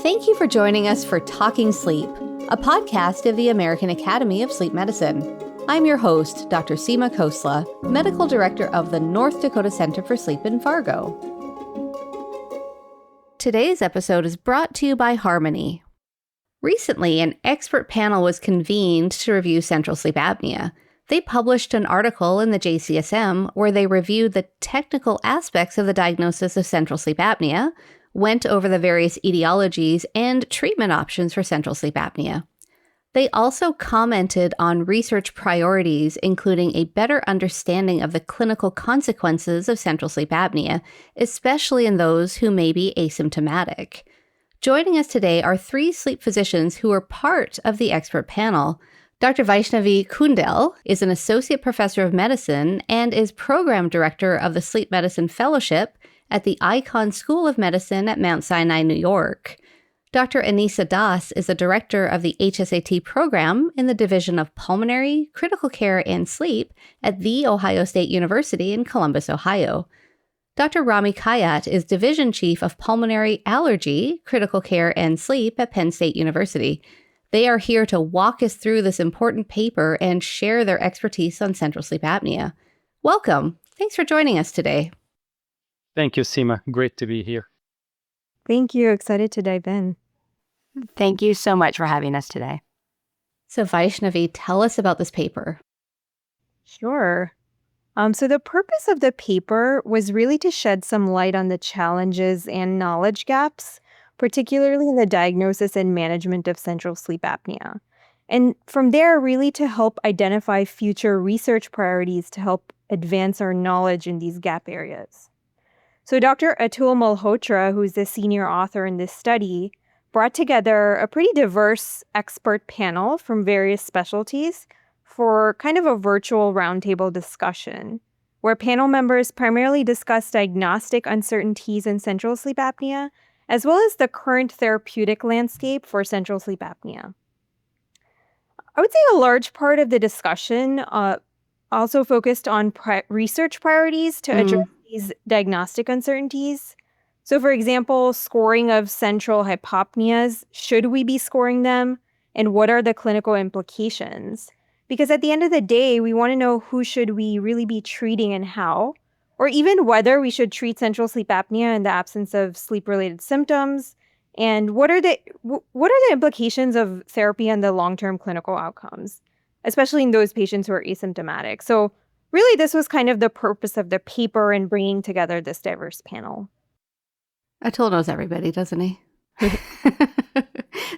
Thank you for joining us for Talking Sleep, a podcast of the American Academy of Sleep Medicine. I'm your host, Dr. Seema Khosla, Medical Director of the North Dakota Center for Sleep in Fargo. Today's episode is brought to you by Harmony. Recently, an expert panel was convened to review central sleep apnea. They published an article in the JCSM where they reviewed the technical aspects of the diagnosis of central sleep apnea, went over the various etiologies and treatment options for central sleep apnea. They also commented on research priorities, including a better understanding of the clinical consequences of central sleep apnea, especially in those who may be asymptomatic. Joining us today are three sleep physicians who are part of the expert panel. Dr. Vaishnavi Kundel is an associate professor of medicine and is program director of the Sleep Medicine Fellowship at the Icahn School of Medicine at Mount Sinai, New York. Dr. Aneesa Das is the director of the HSAT program in the Division of Pulmonary, Critical Care, and Sleep at The Ohio State University in Columbus, Ohio. Dr. Rami Khayat is Division Chief of Pulmonary Allergy, Critical Care, and Sleep at Penn State University. They are here to walk us through this important paper and share their expertise on central sleep apnea. Welcome. Thanks for joining us today. Thank you, Seema. Great to be here. Thank you. Excited to dive in. Thank you so much for having us today. So Vaishnavi, tell us about this paper. Sure. So the purpose of the paper was really to shed some light on the challenges and knowledge gaps, particularly in the diagnosis and management of central sleep apnea. And from there, really to help identify future research priorities to help advance our knowledge in these gap areas. So Dr. Atul Malhotra, who's the senior author in this study, brought together a pretty diverse expert panel from various specialties for kind of a virtual roundtable discussion, where panel members primarily discussed diagnostic uncertainties in central sleep apnea, as well as the current therapeutic landscape for central sleep apnea. I would say a large part of the discussion also focused on research priorities to address these diagnostic uncertainties. So, for example, scoring of central hypopneas, should we be scoring them? And what are the clinical implications? Because at the end of the day, we want to know who should we really be treating and how, or even whether we should treat central sleep apnea in the absence of sleep-related symptoms, and what are the implications of therapy and the long-term clinical outcomes, especially in those patients who are asymptomatic. So really, this was kind of the purpose of the paper in bringing together this diverse panel. Atul knows everybody, doesn't he?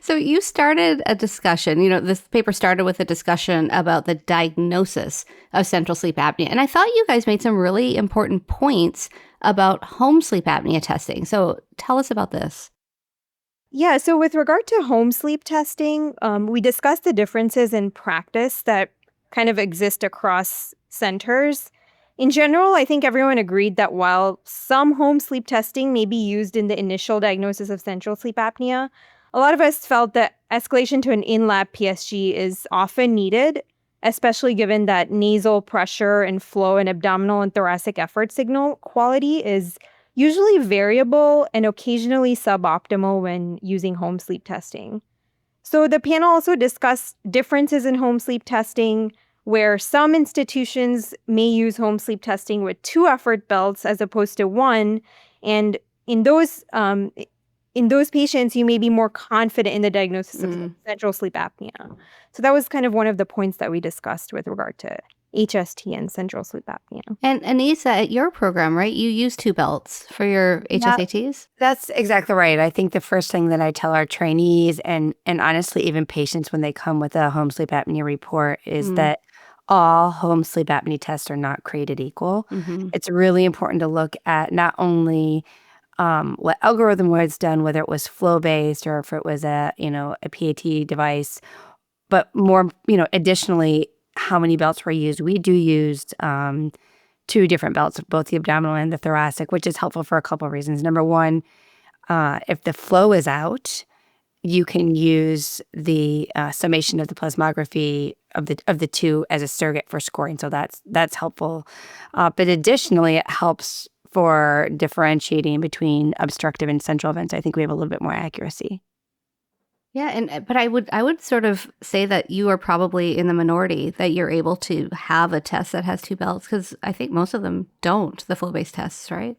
So you started a discussion, this paper started with a discussion about the diagnosis of central sleep apnea. And I thought you guys made some really important points about home sleep apnea testing. So tell us about this. Yeah, so with regard to home sleep testing, we discussed the differences in practice that kind of exist across centers. In general, I think everyone agreed that while some home sleep testing may be used in the initial diagnosis of central sleep apnea, a lot of us felt that escalation to an in-lab PSG is often needed, especially given that nasal pressure and flow and abdominal and thoracic effort signal quality is usually variable and occasionally suboptimal when using home sleep testing. So the panel also discussed differences in home sleep testing, where some institutions may use home sleep testing with 2 effort belts as opposed to 1, and in those patients, you may be more confident in the diagnosis of central sleep apnea. So that was kind of one of the points that we discussed with regard to HST and central sleep apnea. And Aneesa, at your program, right, you use 2 belts for your HSATs? That's exactly right. I think the first thing that I tell our trainees and honestly even patients when they come with a home sleep apnea report is that all home sleep apnea tests are not created equal. It's really important to look at not only what algorithm was done, whether it was flow-based or if it was a PAT device, but more, additionally, how many belts were used. We do use 2 different belts, both the abdominal and the thoracic, which is helpful for a couple of reasons. Number one, if the flow is out, you can use the summation of the polysomnography of the 2 as a surrogate for scoring. So that's helpful. But additionally, it helps for differentiating between obstructive and central events. I think we have a little bit more accuracy. Yeah, but I would sort of say that you are probably in the minority that you're able to have a test that has two belts, because I think most of them don't, the flow-based tests, right?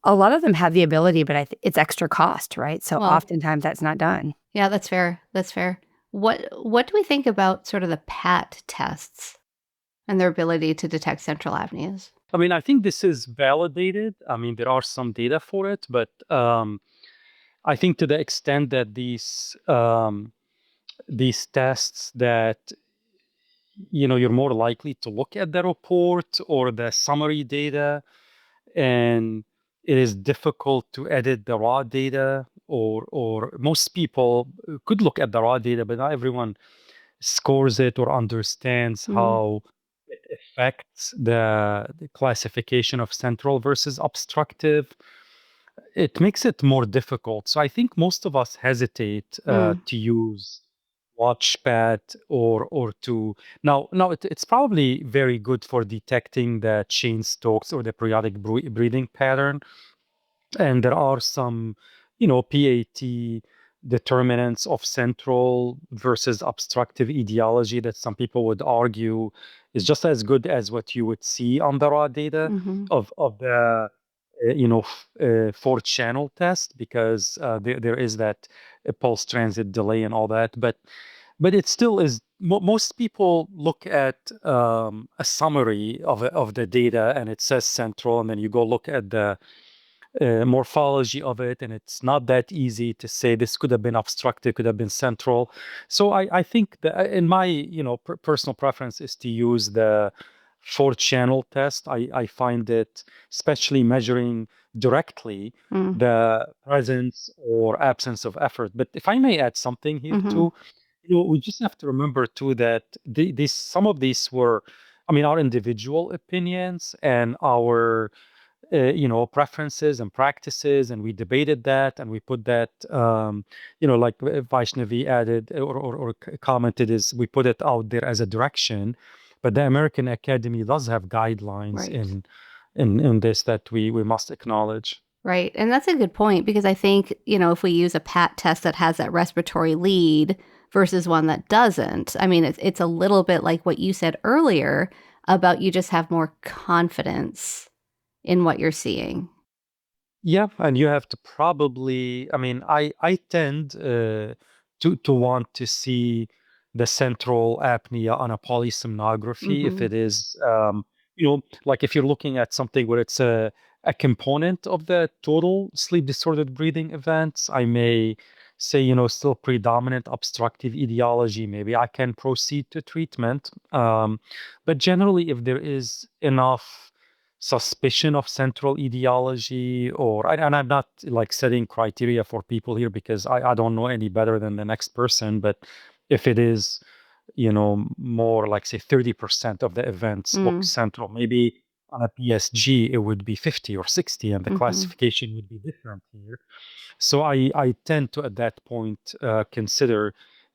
A lot of them have the ability, but it's extra cost, right? So Well, oftentimes that's not done. yeah, that's fair. That's fair. What do we think about sort of the PAT tests and their ability to detect central apneas? I mean, I think this is validated. I mean, there are some data for it, but I think to the extent that these tests that you're more likely to look at the report or the summary data, and it is difficult to edit the raw data, or most people could look at the raw data, but not everyone scores it or understands Mm, how it affects the classification of central versus obstructive. It makes it more difficult. So I think most of us hesitate mm, to use Watchpad or to now it's probably very good for detecting the chain stokes or the periodic breathing pattern, and there are some, PAT determinants of central versus obstructive etiology that some people would argue is just as good as what you would see on the raw data mm-hmm. of the four channel test, because there is that pulse transit delay and all that, but it still is. Most people look at a summary of the data and it says central, and then you go look at the morphology of it, and it's not that easy to say this could have been obstructive, could have been central. So I think that in my personal preference is to use the four channel test. I find it, especially measuring directly Mm, the presence or absence of effort. But if I may add something here mm-hmm. too, we just have to remember too that some of these were, I mean, our individual opinions and our preferences and practices, and we debated that, and we put that, like Vaishnavi added or commented, is we put it out there as a direction, but the American Academy does have guidelines Right. in this that we must acknowledge. Right. And that's a good point, because I think, if we use a PAT test that has that respiratory lead versus one that doesn't, I mean, it's a little bit like what you said earlier about you just have more confidence in what you're seeing. Yeah, and you have to probably, I mean, I tend to want to see the central apnea on a polysomnography if Mm-hmm. it is, like if you're looking at something where it's a component of the total sleep disordered breathing events. I may say, still predominant obstructive etiology, maybe I can proceed to treatment. But generally, if there is enough suspicion of central etiology, and I'm not like setting criteria for people here because I don't know any better than the next person, but if it is, more like say 30% of the events look Mm, central, maybe on a PSG it would be 50 or 60, and the mm-hmm. classification would be different here. So I tend to, at that point, consider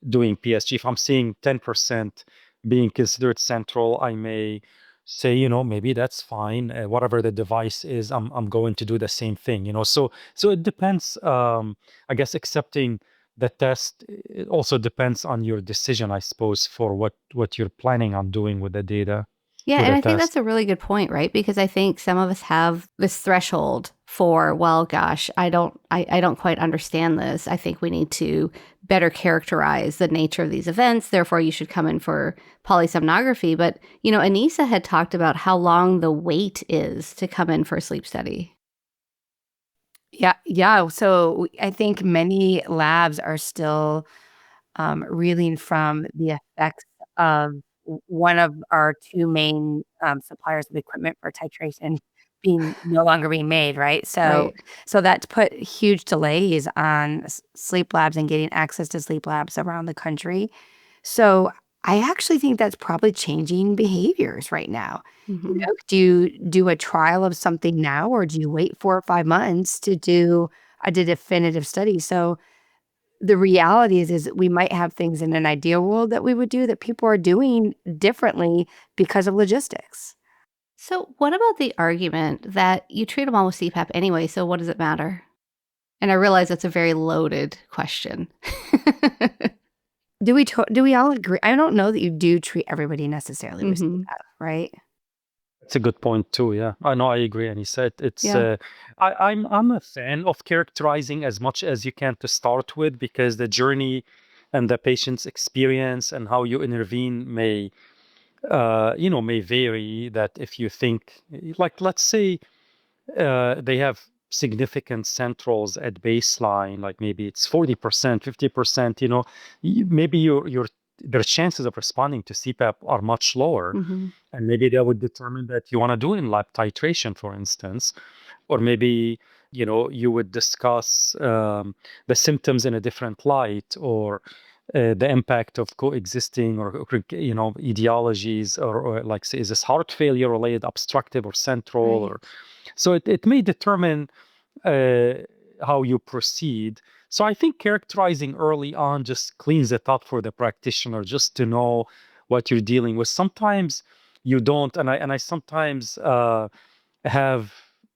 doing PSG. If I'm seeing 10% being considered central, I may say, maybe that's fine. Whatever the device is, I'm going to do the same thing. So it depends. I guess accepting the test, it also depends on your decision, I suppose, for what you're planning on doing with the data, Yeah, with and the I think test. that's a really good point, right? Because I think some of us have this threshold for, well, gosh, I don't quite understand this. I think we need to better characterize the nature of these events. Therefore, you should come in for polysomnography. But, Aneesa had talked about how long the wait is to come in for a sleep study. Yeah, yeah. So I think many labs are still reeling from the effects of one of our two main suppliers of equipment for titration being no longer being made, right? So, Right. so that's put huge delays on sleep labs and getting access to sleep labs around the country. So, I actually think that's probably changing behaviors right now. Hmm. Do you do a trial of something now, or do you wait 4 or 5 months to do a definitive study? So the reality is we might have things in an ideal world that we would do that people are doing differently because of logistics. So, what about the argument that you treat them all with CPAP anyway? So, what does it matter? And I realize that's a very loaded question. Do we all agree? I don't know that you do treat everybody necessarily with Mhm. CPAP, right? That's a good point too. Yeah, I know. I agree. And he said it's. Yeah. I'm a fan of characterizing as much as you can to start with, because the journey and the patient's experience and how you intervene may, may vary. That if you think, like, let's say, they have significant centrals at baseline, like maybe it's 40%, 50%, maybe their chances of responding to CPAP are much lower. Mhm. And maybe that would determine that you want to do in-lab titration, for instance. Or maybe, you would discuss the symptoms in a different light, or the impact of coexisting or etiologies, or like, say, is this heart failure related, obstructive or central, Right. or so it may determine uh, how you proceed. So I think characterizing early on just cleans it up for the practitioner, just to know what you're dealing with. Sometimes you don't, and I sometimes have,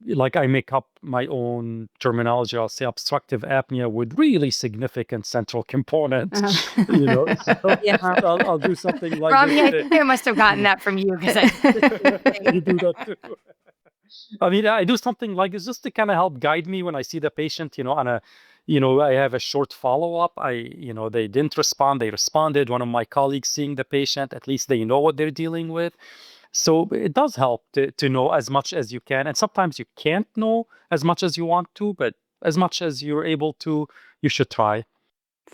like, I make up my own terminology. I'll say obstructive apnea with really significant central component. Uh-huh. So Yeah. I'll do something like Rami, I this. think I must have gotten that from you because You do that too. I mean, I do something like this just to kind of help guide me when I see the patient, on a, I have a short follow-up. They didn't respond, they responded. One of my colleagues seeing the patient, at least they know what they're dealing with. So it does help to know as much as you can. And sometimes you can't know as much as you want to, but as much as you're able to, you should try.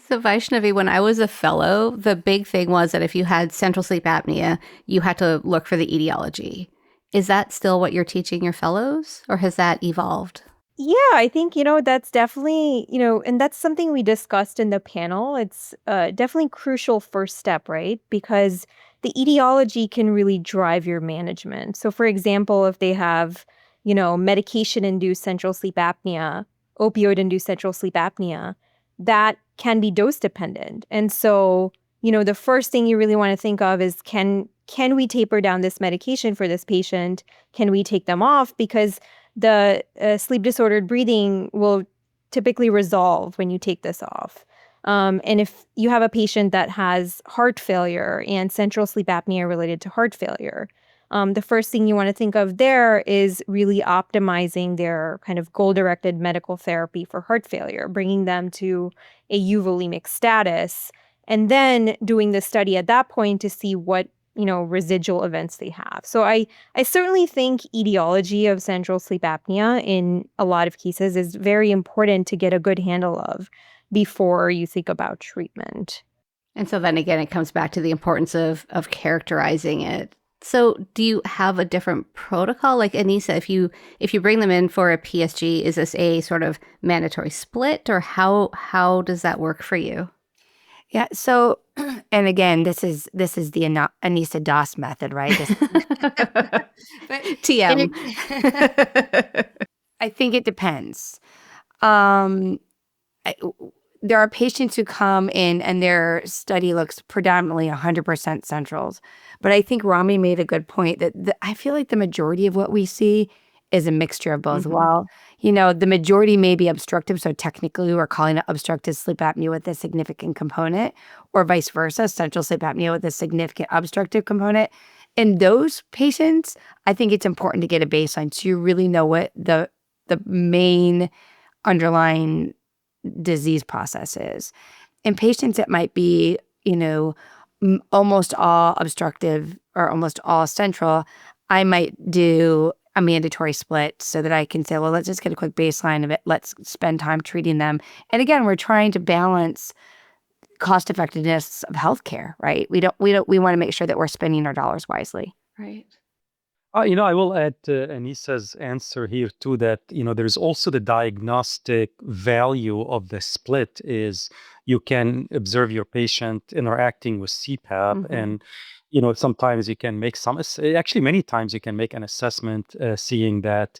So, Vaishnavi, when I was a fellow, the big thing was that if you had central sleep apnea, you had to look for the etiology. Is that still what you're teaching your fellows, or has that evolved? Yeah, I think, that's definitely, and that's something we discussed in the panel. It's definitely crucial first step, right? Because the etiology can really drive your management. So, for example, if they have, medication-induced central sleep apnea, opioid-induced central sleep apnea, that can be dose dependent. And so, the first thing you really want to think of is can we taper down this medication for this patient? Can we take them off? Because the sleep disordered breathing will typically resolve when you take this off. And if you have a patient that has heart failure and central sleep apnea related to heart failure, the first thing you want to think of there is really optimizing their kind of goal-directed medical therapy for heart failure, bringing them to a euvolemic status, and then doing the study at that point to see what residual events they have. So I certainly think etiology of central sleep apnea in a lot of cases is very important to get a good handle of before you think about treatment. And so then again, it comes back to the importance of characterizing it. So do you have a different protocol? Like Aneesa, if you bring them in for a PSG, is this a sort of mandatory split, or how does that work for you? Yeah. So, and again, this is the Aneesa DOS method, right? But TM. I think it depends. Um, there are patients who come in and their study looks predominantly 100% centrals. But I think Rami made a good point that I feel like the majority of what we see is a mixture of both. Mhm. While, the majority may be obstructive, so technically we're calling it obstructive sleep apnea with a significant component, or vice versa, central sleep apnea with a significant obstructive component. In those patients, I think it's important to get a baseline so you really know what the main underlying disease process is. In patients, it might be, almost all obstructive or almost all central. I might do a mandatory split so that I can say, well, let's just get a quick baseline of it. Let's spend time treating them. And again, we're trying to balance cost effectiveness of healthcare, right? We want to make sure that we're spending our dollars wisely. Right. I will add Anissa's answer here too, that, there's also the diagnostic value of the split is you can observe your patient interacting with CPAP, Mhm. and, sometimes you can make actually many times you can make an assessment, seeing that,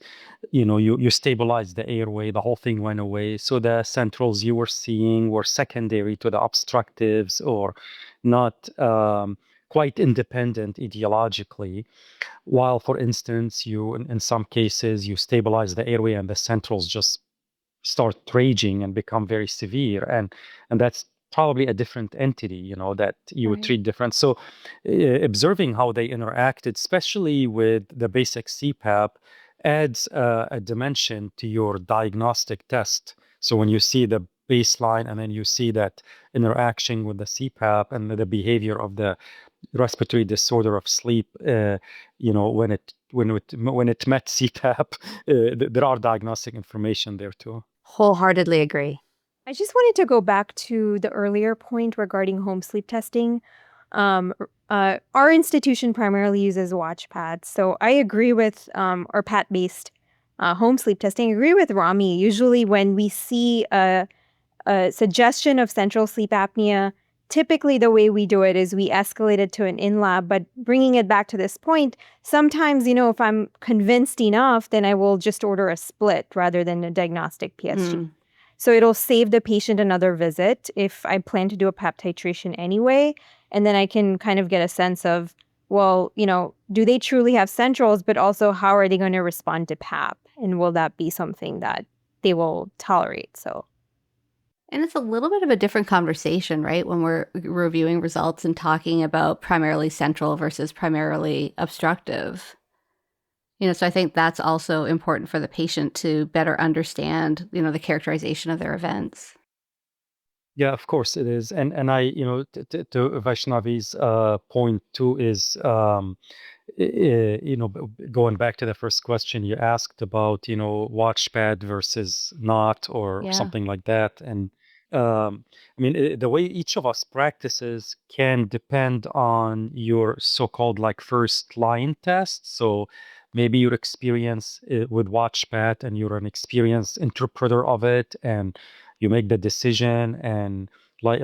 you stabilize the airway, the whole thing went away. So the centrals you were seeing were secondary to the obstructives, or not quite independent etiologically. While, for instance, in some cases, you stabilize the airway and the centrals just start raging and become very severe, and that's probably a different entity, that you would Right. treat different. So observing how they interacted, especially with the basic CPAP, adds a dimension to your diagnostic test. So when you see the baseline and then you see that interaction with the CPAP and the behavior of the respiratory disorder of sleep, when it met CPAP, there are diagnostic information there too. Wholeheartedly agree. I just wanted to go back to the earlier point regarding home sleep testing. Our institution primarily uses watch pads, so I agree with or PAT-based home sleep testing. I agree with Rami. Usually, when we see a suggestion of central sleep apnea, typically the way we do it is we escalate it to an in-lab. But bringing it back to this point, sometimes, if I'm convinced enough, then I will just order a split rather than a diagnostic PSG. So it'll save the patient another visit if I plan to do a PAP titration anyway. And then I can kind of get a sense of, well, do they truly have centrals, but also how are they going to respond to PAP? And will that be something that they will tolerate? So. And it's a little bit of a different conversation, right? When we're reviewing results and talking about primarily central versus primarily obstructive. So I think that's also important for the patient to better understand, the characterization of their events. Yeah, of course it is. And I, to Vaishnavi's point too is, going back to the first question you asked about, watch pad versus not, or Yeah. something like that. And the way each of us practices can depend on your so-called like first line test. So maybe your experience with watch pad and you're an experienced interpreter of it, and you make the decision, and like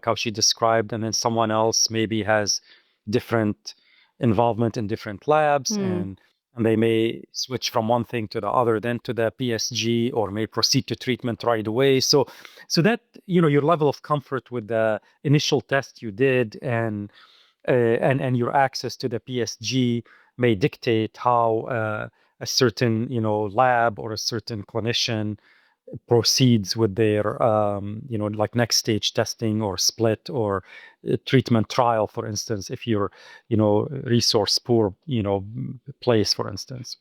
how she described, and then someone else maybe has different involvement in different labs, and they may switch from one thing to the other, then to the PSG, or may proceed to treatment right away. So that, your level of comfort with the initial test you did, and your access to the PSG may dictate how a certain, lab or a certain clinician proceeds with their, like next stage testing or split or treatment trial, for instance, if you're, resource poor, place, for instance.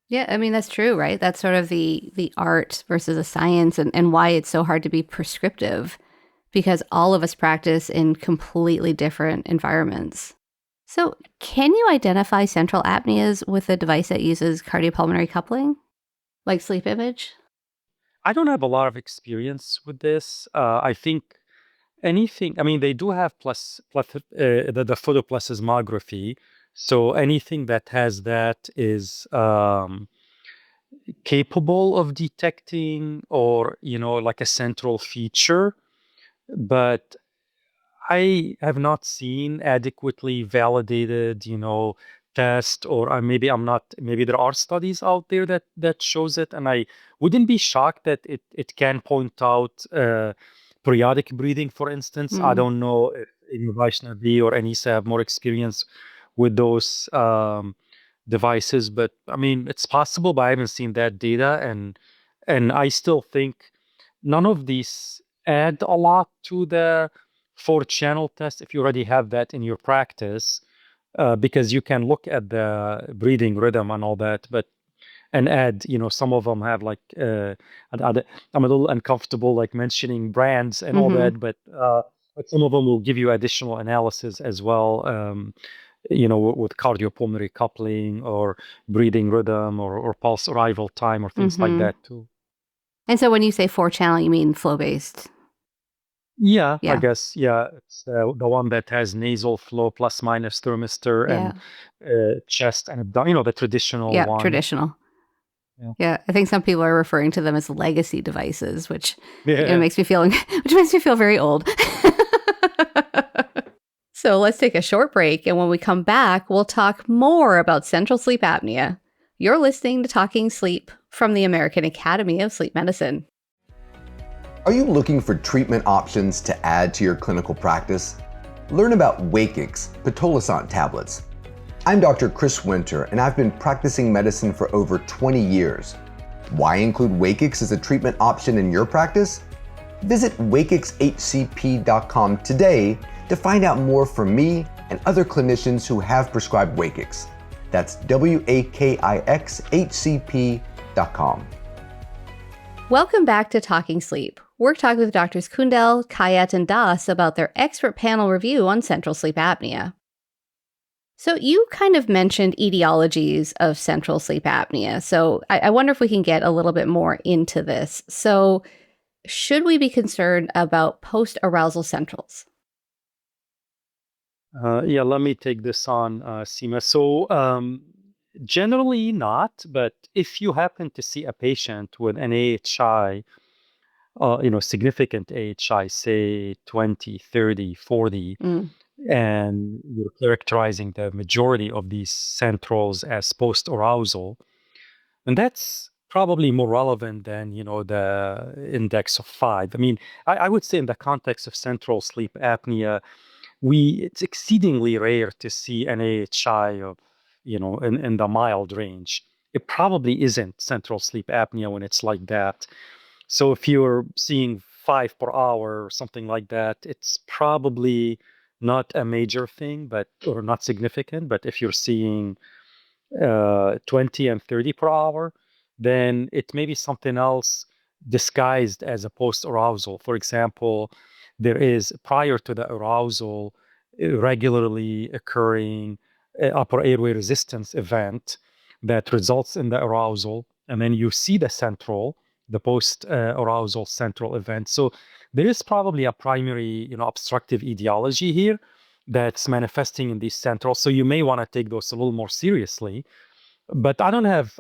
Yeah, I mean, that's true, right? That's sort of the art versus the science, and why it's so hard to be prescriptive, because all of us practice in completely different environments. So can you identify central apneas with a device that uses cardiopulmonary coupling, like sleep image? I don't have a lot of experience with this. I think anything, they do have the photoplethysmography. So anything that has that is capable of detecting, or, like a central feature. But I have not seen adequately validated, test, or maybe I'm not. Maybe there are studies out there that shows it, and I wouldn't be shocked that it can point out periodic breathing, for instance. I don't know if Vaishnavi or Aneesa have more experience with those devices, but it's possible. But I haven't seen that data, and I still think none of these add a lot to the 4-channel test if you already have that in your practice, because you can look at the breathing rhythm and all that, and add, some of them have like, I'm a little uncomfortable like mentioning brands and all that, but some of them will give you additional analysis as well, with cardiopulmonary coupling or breathing rhythm, or pulse arrival time, or things like that too. And so when you say 4-channel, you mean flow-based? Yeah, I Yeah. guess. Yeah, it's the one that has nasal flow plus minus thermistor, and chest and abdomen, the traditional Yeah, one. traditional. Yeah. Yeah, I think some people are referring to them as legacy devices, which Yeah. makes me feel very old. So let's take a short break, and when we come back, we'll talk more about central sleep apnea. You're listening to Talking Sleep from the American Academy of Sleep Medicine. Are you looking for treatment options to add to your clinical practice? Learn about Wakix pitolisant tablets. I'm Dr. Chris Winter, and I've been practicing medicine for over 20 years. Why include WakeX as a treatment option in your practice? Visit wakexhcp.com today to find out more from me and other clinicians who have prescribed WakeX. That's wakixhcp.com. Welcome back to Talking Sleep. We're talking with Drs. Kundel, Khayat, and Das about their expert panel review on central sleep apnea. So you kind of mentioned etiologies of central sleep apnea. So I wonder if we can get a little bit more into this. So should we be concerned about post-arousal centrals? Yeah, let me take this on, Seema. So generally not, but if you happen to see a patient with an AHI, significant AHI, say 20, 30, 40, and you're characterizing the majority of these centrals as post-arousal, and that's probably more relevant than, the index of 5. I mean, I would say in the context of central sleep apnea, it's exceedingly rare to see an AHI of, in the mild range. It probably isn't central sleep apnea when it's like that. So if you're seeing 5 per hour or something like that, it's probably not a major thing, or not significant. But if you're seeing 20 and 30 per hour, then it may be something else disguised as a post-arousal. For example, there is, prior to the arousal, regularly occurring upper airway resistance event that results in the arousal, and then you see the post-arousal central event. So there is probably a primary, obstructive etiology here that's manifesting in these centrals. So you may want to take those a little more seriously. But I don't have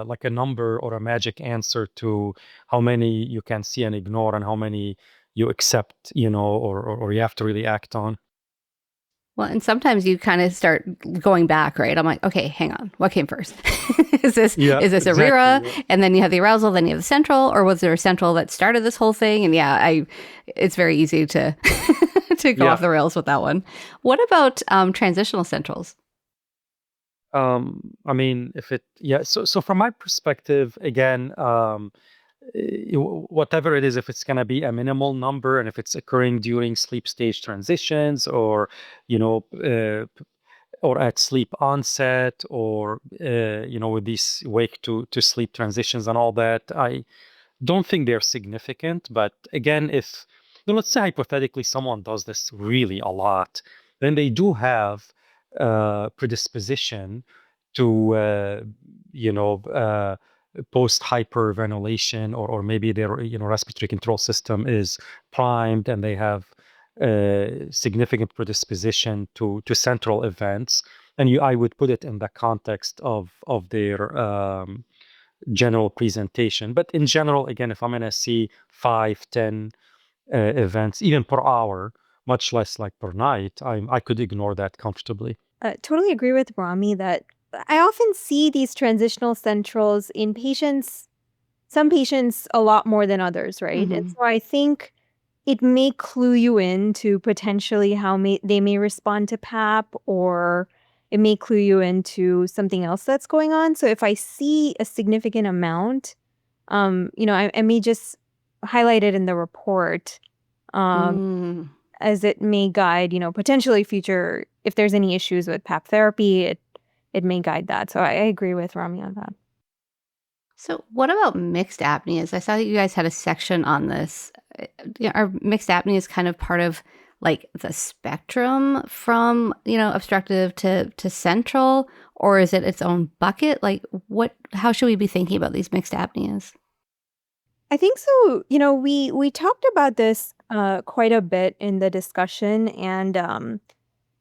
like a number or a magic answer to how many you can see and ignore and how many you accept, or you have to really act on. Well, and sometimes you kind of start going back, right? I'm like, okay, hang on. What came first? Is this exactly, ARERA? yeah. And then you have the arousal, then you have the central, or was there a central that started this whole thing? And it's very easy to to go off the rails with that one. What about transitional centrals? I mean, so from my perspective, again, whatever it is, if it's going to be a minimal number and if it's occurring during sleep stage transitions or, or at sleep onset or, with these wake to sleep transitions and all that, I don't think they're significant. But again, if, let's say hypothetically someone does this really a lot, then they do have predisposition to, post hyperventilation, or maybe their, respiratory control system is primed and they have significant predisposition to central events. And I would put it in the context of their general presentation. But in general, again, if I'm going to see 5, 10 events, even per hour, much less like per night, I could ignore that comfortably. Totally agree with Rami that I often see these transitional centrals in patients, some patients a lot more than others, right? And so I think it may clue you in to potentially how they may respond to PAP, or it may clue you into something else that's going on. So if I see a significant amount, I may just highlight it in the report, as it may guide, potentially future, if there's any issues with PAP therapy, it may guide that. So I agree with Rami on that. So what about mixed apneas? I saw that you guys had a section on this. Are mixed apneas kind of part of like the spectrum from, obstructive to central, or is it its own bucket? Like how should we be thinking about these mixed apneas? I think so. We talked about this quite a bit in the discussion, and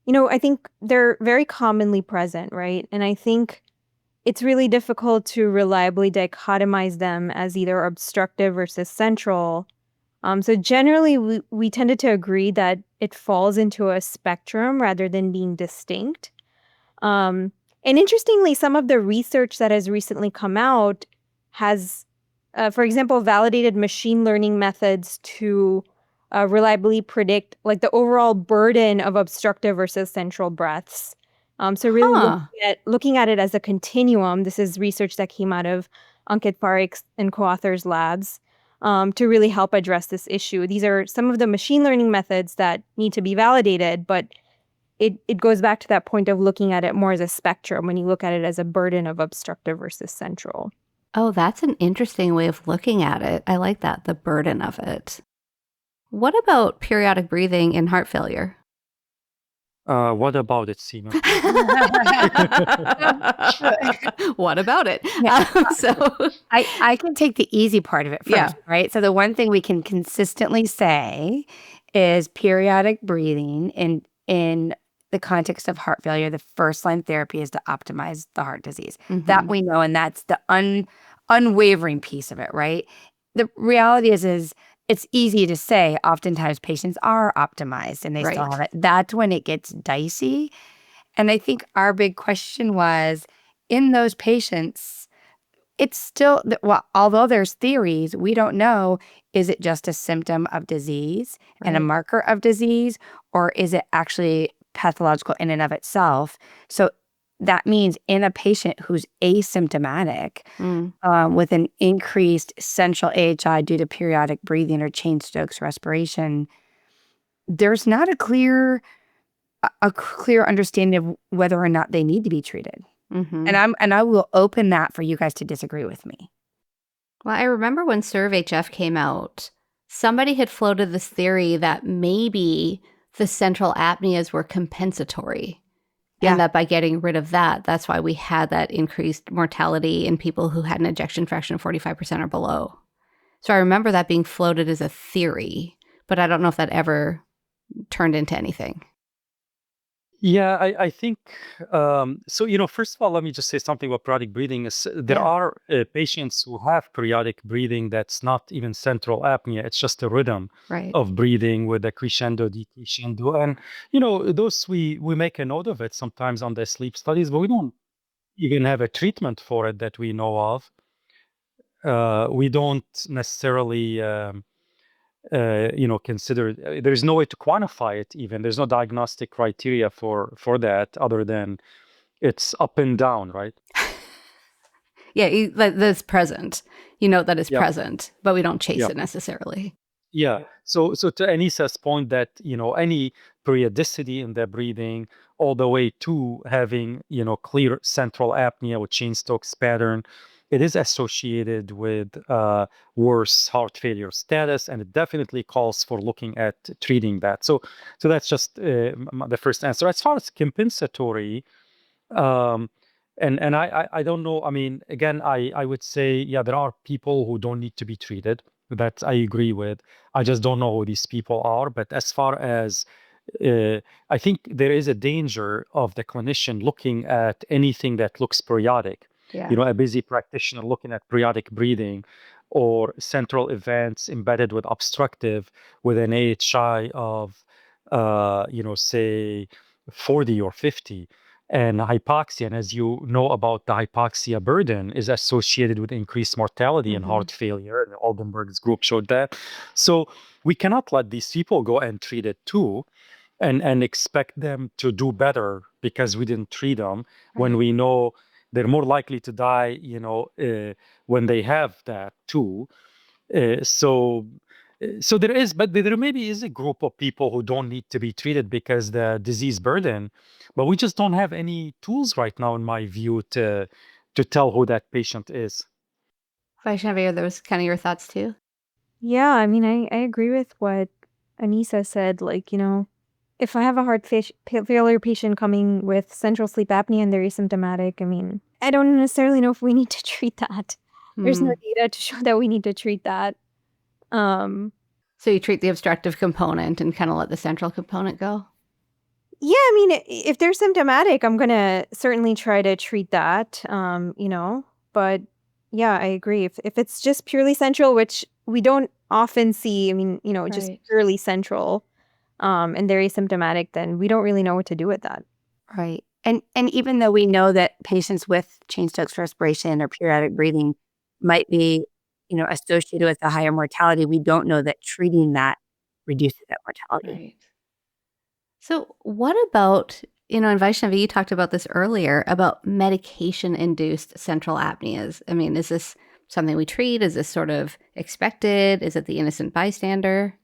I think they're very commonly present, right? And I think it's really difficult to reliably dichotomize them as either obstructive versus central. So generally, we tended to agree that it falls into a spectrum rather than being distinct. And interestingly, some of the research that has recently come out has, for example, validated machine learning methods to reliably predict like the overall burden of obstructive versus central breaths. So really looking at it as a continuum. This is research that came out of Ankit Parikh and co-authors' labs to really help address this issue. These are some of the machine learning methods that need to be validated, but it goes back to that point of looking at it more as a spectrum when you look at it as a burden of obstructive versus central. Oh, that's an interesting way of looking at it. I like that, the burden of it. What about periodic breathing in heart failure? What about it, Seema? What about it? Yeah. So I can take the easy part of it first, Yeah. right? So the one thing we can consistently say is periodic breathing in the context of heart failure, the first line therapy is to optimize the heart disease. That we know, and that's the unwavering piece of it, right? The reality is it's easy to say oftentimes patients are optimized and they still Right. have it. That's when it gets dicey. And I think our big question was in those patients, it's still, well, although there's theories, we don't know, is it just a symptom of disease and a Right. marker of disease, or is it actually pathological in and of itself? So that means in a patient who's asymptomatic with an increased central AHI due to periodic breathing or Cheyne-Stokes respiration, there's not a clear understanding of whether or not they need to be treated. And I will open that for you guys to disagree with me. Well, I remember when SERVE-HF came out, somebody had floated this theory that maybe the central apneas were compensatory. Yeah. And that by getting rid of that, that's why we had that increased mortality in people who had an ejection fraction of 45% or below. So I remember that being floated as a theory, but I don't know if that ever turned into anything. Yeah, I think so. First of all, let me just say something about periodic breathing. There Yeah. are patients who have periodic breathing that's not even central apnea. It's just a rhythm Right. of breathing with a crescendo, decrescendo, and those we make a note of it sometimes on the sleep studies, but we don't even have a treatment for it that we know of. We don't necessarily. Consider there's no way to quantify it even. There's no diagnostic criteria for that other than it's up and down, right? Yeah, that's present. You know that it's Yep. present, but we don't chase Yep. it necessarily. Yeah. So to Aneesa's point that, any periodicity in the breathing all the way to having, clear central apnea with Cheyne-Stokes pattern, it is associated with worse heart failure status, and it definitely calls for looking at treating that. So that's just the first answer. As far as compensatory, and I don't know. I mean, again, I would say, yeah, there are people who don't need to be treated. That I agree with. I just don't know who these people are. But as far as I think there is a danger of the clinician looking at anything that looks periodic. Yeah. A busy practitioner looking at periodic breathing or central events embedded with obstructive with an AHI of, say 40 or 50. And hypoxia, and as you know about the hypoxia burden, is associated with increased mortality and heart failure. And Oldenburg's group showed that. So we cannot let these people go and treat it too, and expect them to do better because we didn't treat them when we know they're more likely to die, when they have that too. So there is, but there maybe is a group of people who don't need to be treated because the disease burden, but we just don't have any tools right now, in my view, to tell who that patient is. Vaishnavi, are those kind of your thoughts too? Yeah, I mean, I agree with what Aneesa said. Like, if I have a heart failure patient coming with central sleep apnea and they're asymptomatic, I mean, I don't necessarily know if we need to treat that. There's no data to show that we need to treat that. So you treat the obstructive component and kind of let the central component go? Yeah, I mean, if they're symptomatic, I'm going to certainly try to treat that, but yeah, I agree. If it's just purely central, which we don't often see, I mean, just Right. purely central, and they're asymptomatic, then we don't really know what to do with that. Right. And even though we know that patients with Cheyne-Stokes respiration or periodic breathing might be, associated with a higher mortality, we don't know that treating that reduces that mortality. Right. So what about, and Vaishnavi, you talked about this earlier, about medication-induced central apneas. I mean, is this something we treat? Is this sort of expected? Is it the innocent bystander?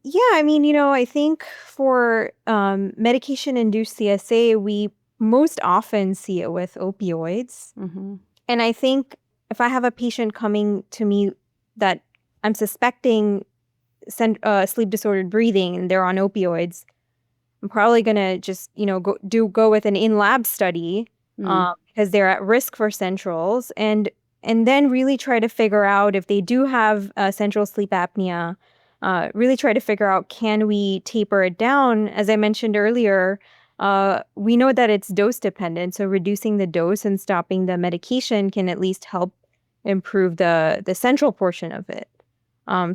Yeah, I mean, I think for medication-induced CSA, we most often see it with opioids. Mm-hmm. And I think if I have a patient coming to me that I'm suspecting sleep disordered breathing and they're on opioids, I'm probably going to just, go with an in-lab study because they're at risk for centrals, and then really try to figure out if they do have central sleep apnea. Really try to figure out, can we taper it down? As I mentioned earlier, we know that it's dose dependent, so reducing the dose and stopping the medication can at least help improve the central portion of it.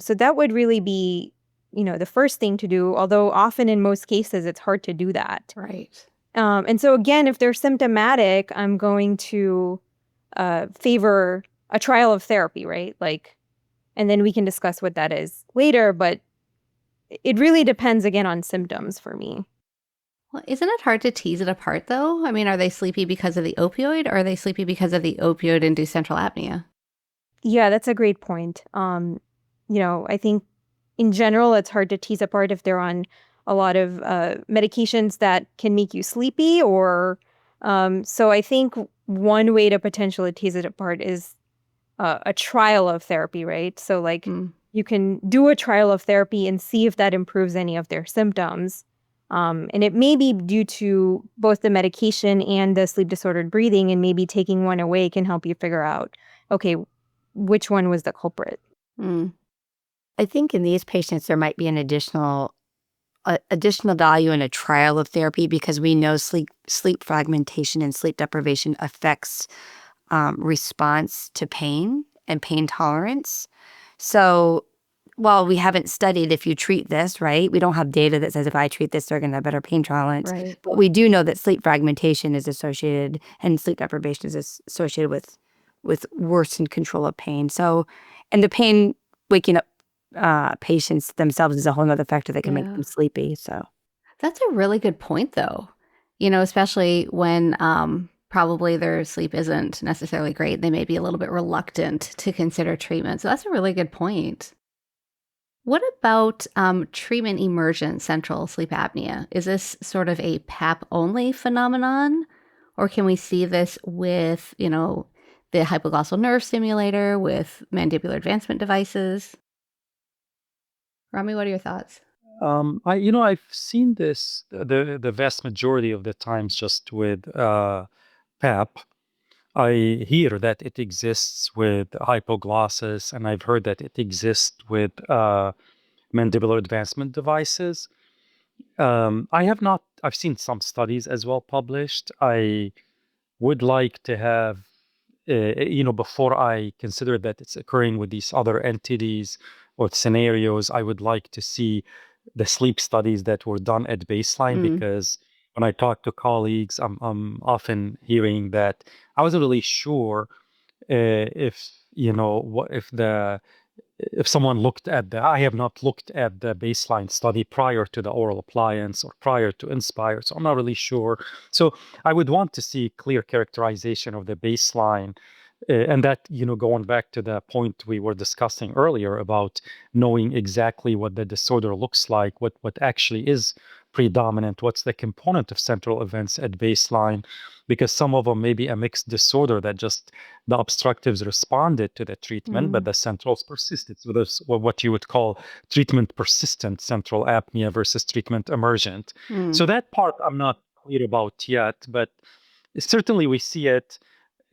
So that would really be, the first thing to do, although often in most cases it's hard to do that. Right. And so again, if they're symptomatic, I'm going to favor a trial of therapy, right? And then we can discuss what that is later, but it really depends again on symptoms for me. Well, isn't it hard to tease it apart, though? I mean, are they sleepy because of the opioid, or are they sleepy because of the opioid-induced central apnea? Yeah, that's a great point. I think in general, it's hard to tease apart if they're on a lot of medications that can make you sleepy, or so I think one way to potentially tease it apart is a trial of therapy, right? So you can do a trial of therapy and see if that improves any of their symptoms. And it may be due to both the medication and the sleep disordered breathing, and maybe taking one away can help you figure out, okay, which one was the culprit. I think in these patients, there might be an additional value in a trial of therapy, because we know sleep fragmentation and sleep deprivation affects response to pain and pain tolerance. So while we haven't studied if you treat this, right, we don't have data that says if I treat this, they're going to have better pain tolerance. Right. But we do know that sleep fragmentation is associated, and sleep deprivation is associated with worsened control of pain. So, and the pain waking up patients themselves is a whole other factor that can make them sleepy. So that's a really good point, though. Especially when probably their sleep isn't necessarily great. They may be a little bit reluctant to consider treatment. So that's a really good point. What about treatment-emergent central sleep apnea? Is this sort of a PAP-only phenomenon? Or can we see this with, the hypoglossal nerve stimulator, with mandibular advancement devices? Rami, what are your thoughts? I've seen this the vast majority of the times just with PAP. I hear that it exists with hypoglossus, and I've heard that it exists with mandibular advancement devices. I've seen some studies as well published. I would like to have, before I consider that it's occurring with these other entities or scenarios, I would like to see the sleep studies that were done at baseline, because when I talk to colleagues, I'm often hearing that I wasn't really sure if someone looked at I have not looked at the baseline study prior to the oral appliance or prior to Inspire, so I'm not really sure. So I would want to see clear characterization of the baseline. And that, going back to the point we were discussing earlier about knowing exactly what the disorder looks like, what actually is predominant, what's the component of central events at baseline, because some of them may be a mixed disorder that just the obstructives responded to the treatment, but the centrals persisted. So there's what you would call treatment-persistent central apnea versus treatment-emergent. So that part I'm not clear about yet, but certainly we see it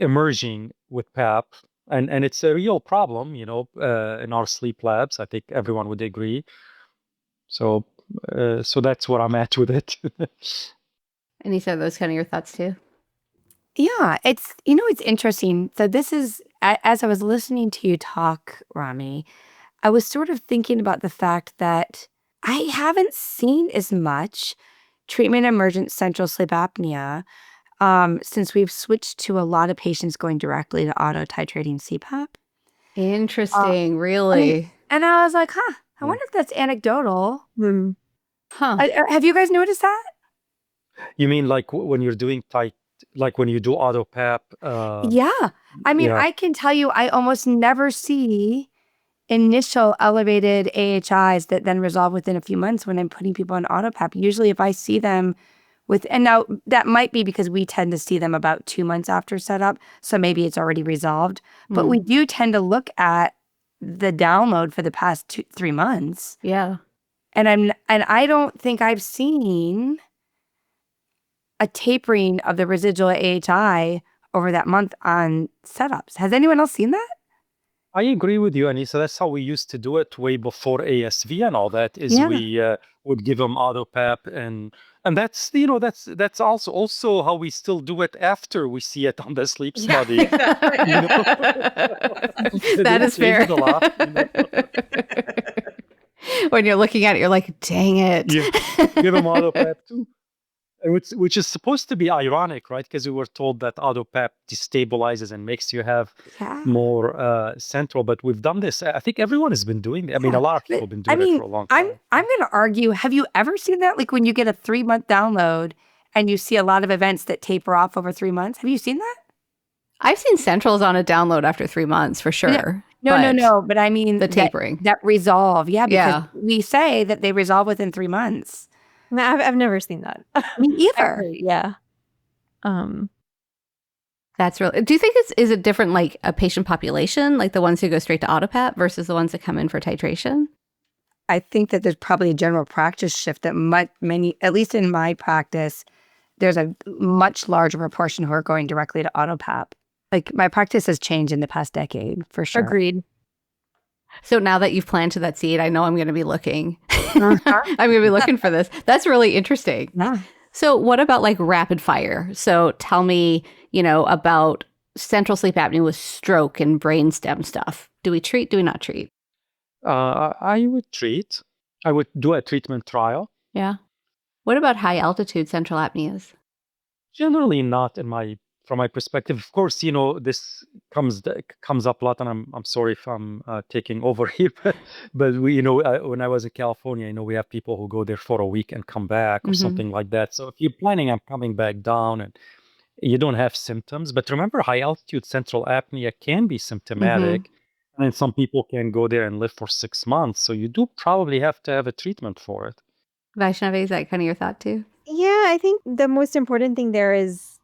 emerging with PAP, and it's a real problem, in our sleep labs. I think everyone would agree. So that's where I'm at with it. Aneesa, are those kind of your thoughts too? yeah, it's interesting. So this is, as I was listening to you talk, Rami, I was sort of thinking about the fact that I haven't seen as much treatment-emergent central sleep apnea since we've switched to a lot of patients going directly to auto-titrating CPAP. Interesting, really. And I was like, I wonder if that's anecdotal. Huh. Have you guys noticed that? You mean like when you're doing when you do auto PAP? Yeah. I mean, Yeah. I can tell you, I almost never see initial elevated AHIs that then resolve within a few months when I'm putting people on autopap. Usually if I see them and now that might be because we tend to see them about 2 months after setup, so maybe it's already resolved. But we do tend to look at the download for the past 3 months. Yeah. And I don't think I've seen a tapering of the residual AHI over that month on setups. Has anyone else seen that? I agree with you, Aneesa. That's how we used to do it way before ASV and all that. Is Yeah. we would give them autopap, and that's that's also how we still do it after we see it on the sleep study. That is fair. A lot, When you're looking at it, you're like, dang it. Yeah, give them autopap too. Which is supposed to be ironic, right? Because we were told that autopap destabilizes and makes you have more central. But we've done this. I think everyone has been doing it. I mean, a lot of people have been doing it for a long time. I'm going to argue, have you ever seen that? Like when you get a 3-month download and you see a lot of events that taper off over 3 months. Have you seen that? I've seen centrals on a download after 3 months for sure. No. But I mean, the tapering. That resolve. Yeah, because we say that they resolve within 3 months. No, I've never seen that. Me either. Yeah. That's real. Do you think is it different, like a patient population, like the ones who go straight to autopap versus the ones that come in for titration? I think that there's probably a general practice shift that many, at least in my practice, there's a much larger proportion who are going directly to autopap. Like my practice has changed in the past decade, for sure. Agreed. So now that you've planted that seed, I know I'm going to be looking. I'm going to be looking for this. That's really interesting. Yeah. So what about like rapid fire? So tell me, about central sleep apnea with stroke and brainstem stuff. Do we treat? Do we not treat? I would treat. I would do a treatment trial. Yeah. What about high altitude central apneas? Generally not from my perspective. Of course, this comes up a lot, and I'm sorry if I'm taking over here, but we, when I was in California, we have people who go there for a week and come back or something like that. So if you're planning on coming back down and you don't have symptoms, but remember, high altitude central apnea can be symptomatic, and then some people can go there and live for 6 months. So you do probably have to have a treatment for it. Vaishnavi, is that kind of your thought too? Yeah, I think the most important thing there is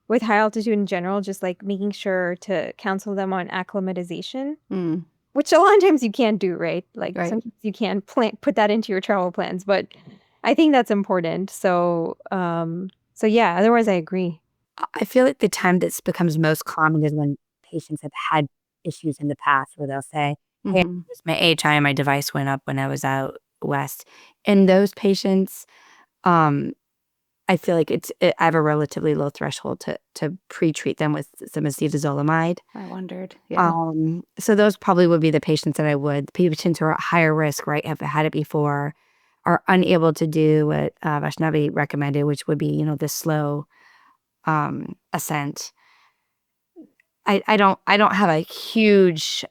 with high altitude in general, just like making sure to counsel them on acclimatization, which a lot of times you can't do, right? Like sometimes you can't put that into your travel plans, but I think that's important. So yeah, otherwise I agree. I feel like the time that becomes most common is when patients have had issues in the past where they'll say, hey, my AHI on my device went up when I was out west. In those patients, I feel like I have a relatively low threshold to pre-treat them with some acetazolamide. I wondered. Yeah. So those probably would be the patients that I would. Patients who are at higher risk, right, have had it before, are unable to do what Vaishnavi recommended, which would be, the slow ascent. I don't have a huge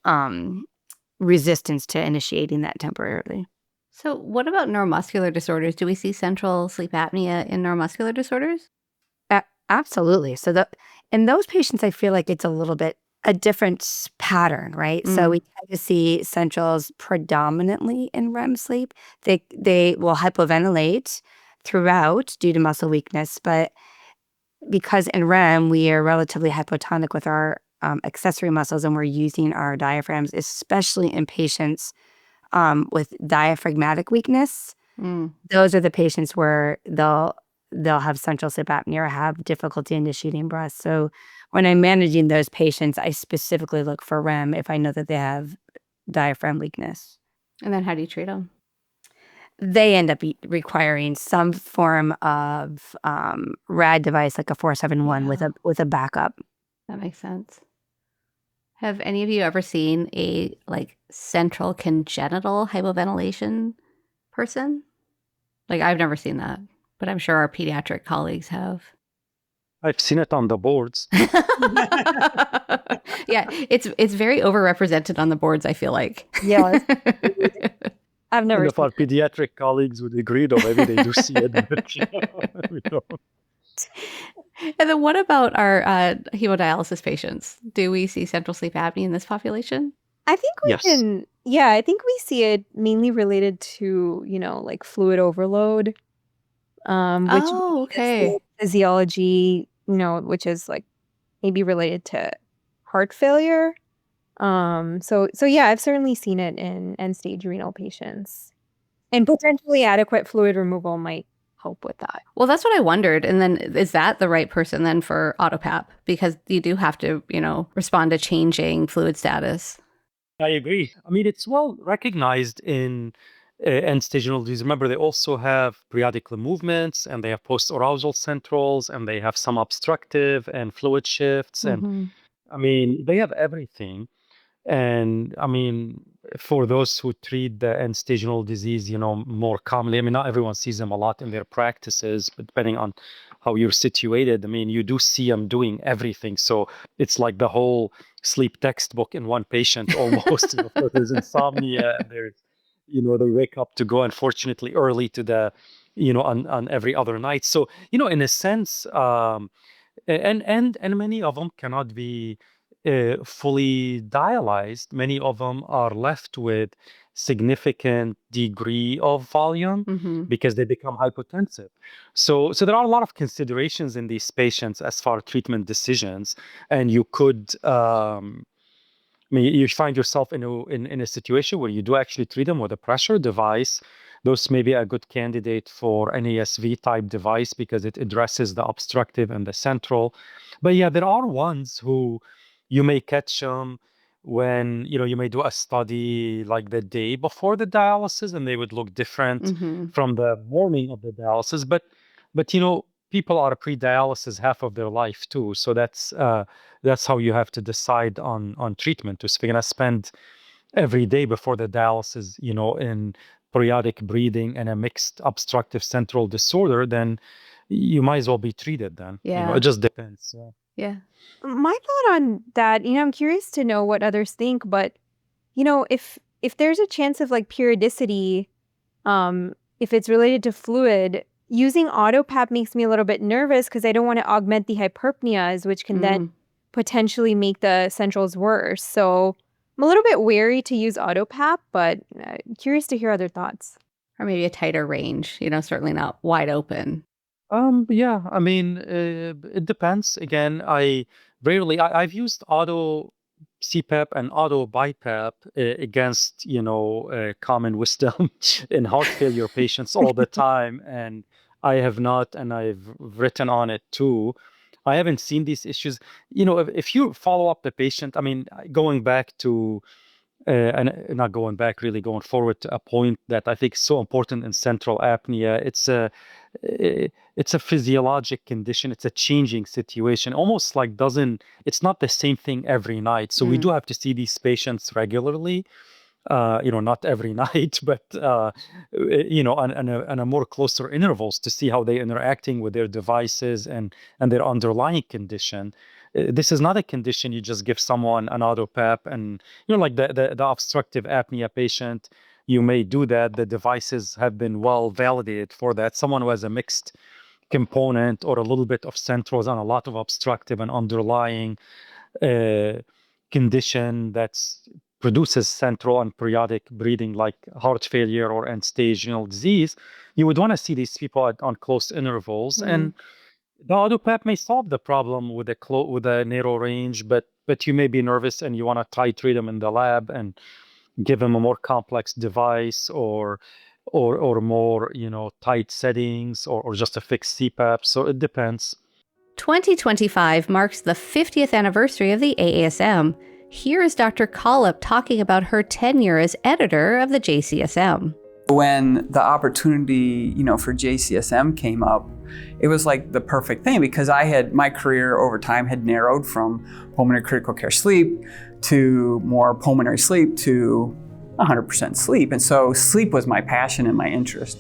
resistance to initiating that temporarily. So what about neuromuscular disorders? Do we see central sleep apnea in neuromuscular disorders? Absolutely. So in those patients, I feel like it's a little bit a different pattern, right? So we tend to see centrals predominantly in REM sleep. They will hypoventilate throughout due to muscle weakness, but because in REM we are relatively hypotonic with our accessory muscles and we're using our diaphragms, especially in patients with diaphragmatic weakness. Those are the patients where they'll have central sleep apnea or have difficulty initiating breath. So when I'm managing those patients, I specifically look for REM if I know that they have diaphragm weakness. And then how do you treat them? They end up requiring some form of RAD device, like a 471 with a backup. That makes sense. Have any of you ever seen a central congenital hypoventilation person? I've never seen that, but I'm sure our pediatric colleagues have. I've seen it on the boards. Yeah, it's very overrepresented on the boards, I feel like. Yeah. I've never If our pediatric colleagues would agree, though, maybe they do see it, but we don't. And then what about our hemodialysis patients? Do we see central sleep apnea in this population? I think we Yes. can, yeah, I think we see it mainly related to, like fluid overload, which Oh, is the okay. physiology, which is like maybe related to heart failure. So yeah, I've certainly seen it in end-stage renal patients. And potentially adequate fluid removal might help with that. Well, that's what I wondered. And then is that the right person then for AutoPAP? Because you do have to, respond to changing fluid status. I agree. I mean, it's well recognized in end-stage renal disease. Remember, they also have periodic movements, and they have post-arousal centrals, and they have some obstructive and fluid shifts. And I mean, they have everything. And I mean, for those who treat the end-stage renal disease, more commonly, I mean, not everyone sees them a lot in their practices, but depending on how you're situated, I mean, you do see them doing everything. So it's like the whole sleep textbook in one patient almost. So there's insomnia, and there's, they wake up to go, unfortunately, early to the, on every other night. So, in a sense, and many of them cannot be fully dialyzed. Many of them are left with significant degree of volume because they become hypotensive. So there are a lot of considerations in these patients as far as treatment decisions, and you could. I mean, you find yourself in a situation where you do actually treat them with a pressure device. Those may be a good candidate for an ASV type device because it addresses the obstructive and the central. But yeah, there are ones who you may catch them when, you may do a study like the day before the dialysis, and they would look different from the morning of the dialysis. But people are pre-dialysis half of their life too. So that's how you have to decide on treatment. If you're gonna spend every day before the dialysis, in periodic bleeding and a mixed obstructive central disorder, then you might as well be treated then. Yeah. It just depends. Yeah. My thought on that, I'm curious to know what others think, but if there's a chance of like periodicity, if it's related to fluid, using AutoPAP makes me a little bit nervous because I don't want to augment the hyperpneas, which can then potentially make the centrals worse. So I'm a little bit wary to use AutoPAP, but curious to hear other thoughts. Or maybe a tighter range, certainly not wide open. Yeah, I mean, it depends. Again, I've used auto CPAP and auto BiPAP against, common wisdom in heart failure patients all the time. And I have not, and I've written on it too. I haven't seen these issues. If you follow up the patient, I mean, going back to, and not going back, really going forward to a point that I think is so important in central apnea. It's a physiologic condition. It's a changing situation, almost like it's not the same thing every night. So we do have to see these patients regularly, not every night, but, on a more closer intervals to see how they're interacting with their devices and their underlying condition. This is not a condition you just give someone an AutoPAP and, like the obstructive apnea patient, you may do that. The devices have been well validated for that. Someone who has a mixed component or a little bit of centrals and a lot of obstructive and underlying condition that produces central and periodic bleeding like heart failure or end-stage renal disease, you would want to see these people on close intervals. And the AutoPAP may solve the problem with a narrow range, but you may be nervous and you want to titrate them in the lab and give them a more complex device or more, tight settings or just a fixed CPAP. So it depends. 2025 marks the 50th anniversary of the AASM. Here is Dr. Khayat talking about her tenure as editor of the JCSM. When the opportunity, for JCSM came up, it was like the perfect thing because my career over time had narrowed from pulmonary critical care sleep to more pulmonary sleep to 100% sleep. And so sleep was my passion and my interest.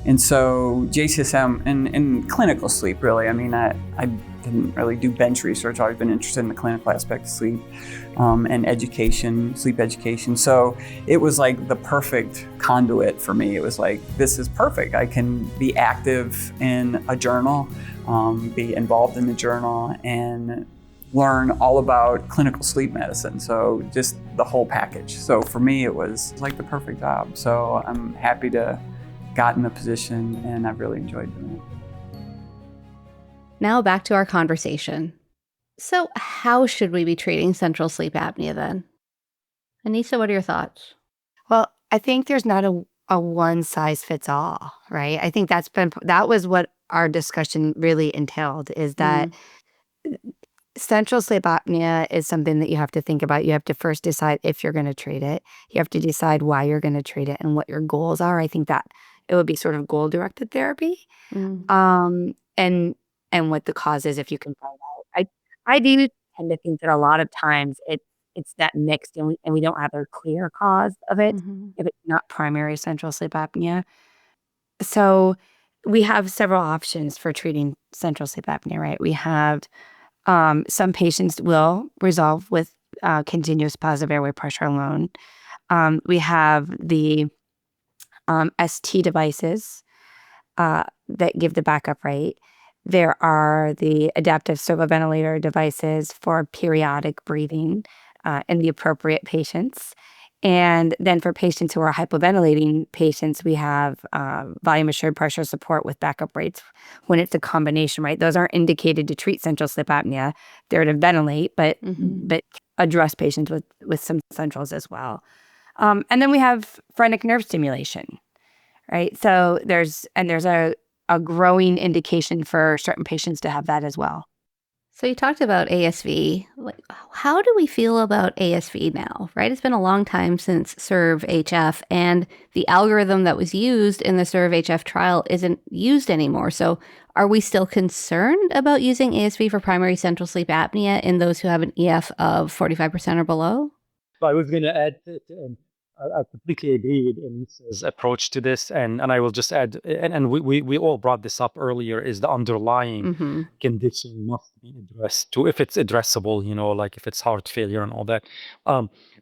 And so JCSM and clinical sleep, really. I mean, I didn't really do bench research. I've always been interested in the clinical aspect of sleep and education, sleep education. So it was like the perfect conduit for me. It was like, this is perfect. I can be active in a journal, be involved in the journal, and learn all about clinical sleep medicine. So just the whole package. So for me, it was like the perfect job. So I'm happy to got in the position, and I've really enjoyed doing it. Now back to our conversation. So how should we be treating central sleep apnea then? Aneesa, what are your thoughts? Well, I think there's not a one size fits all, right? I think that was what our discussion really entailed, is that central sleep apnea is something that you have to think about. You have to first decide if you're going to treat it. You have to decide why you're going to treat it and what your goals are. I think that it would be sort of goal-directed therapy, and what the cause is, if you can find out. I do tend to think that a lot of times it's that mixed, and we don't have a clear cause of it if it's not primary central sleep apnea. So we have several options for treating central sleep apnea, right? We have some patients will resolve with continuous positive airway pressure alone. We have the ST devices that give the backup rate. There are the adaptive servo-ventilator devices for periodic breathing in the appropriate patients. And then for patients who are hypoventilating patients, we have volume assured pressure support with backup rates when it's a combination, right? Those aren't indicated to treat central sleep apnea. They're to ventilate, but address patients with some centrals as well. And then we have phrenic nerve stimulation, right? So there's a growing indication for certain patients to have that as well. So you talked about ASV. Like, how do we feel about ASV now, right? It's been a long time since SERVE-HF, and the algorithm that was used in the SERVE-HF trial isn't used anymore. So are we still concerned about using ASV for primary central sleep apnea in those who have an EF of 45% or below? I was going to add that I completely agree with Aneesa's approach to this, and I will just add, and we all brought this up earlier, is the underlying condition must be addressed to, if it's addressable, like if it's heart failure and all that.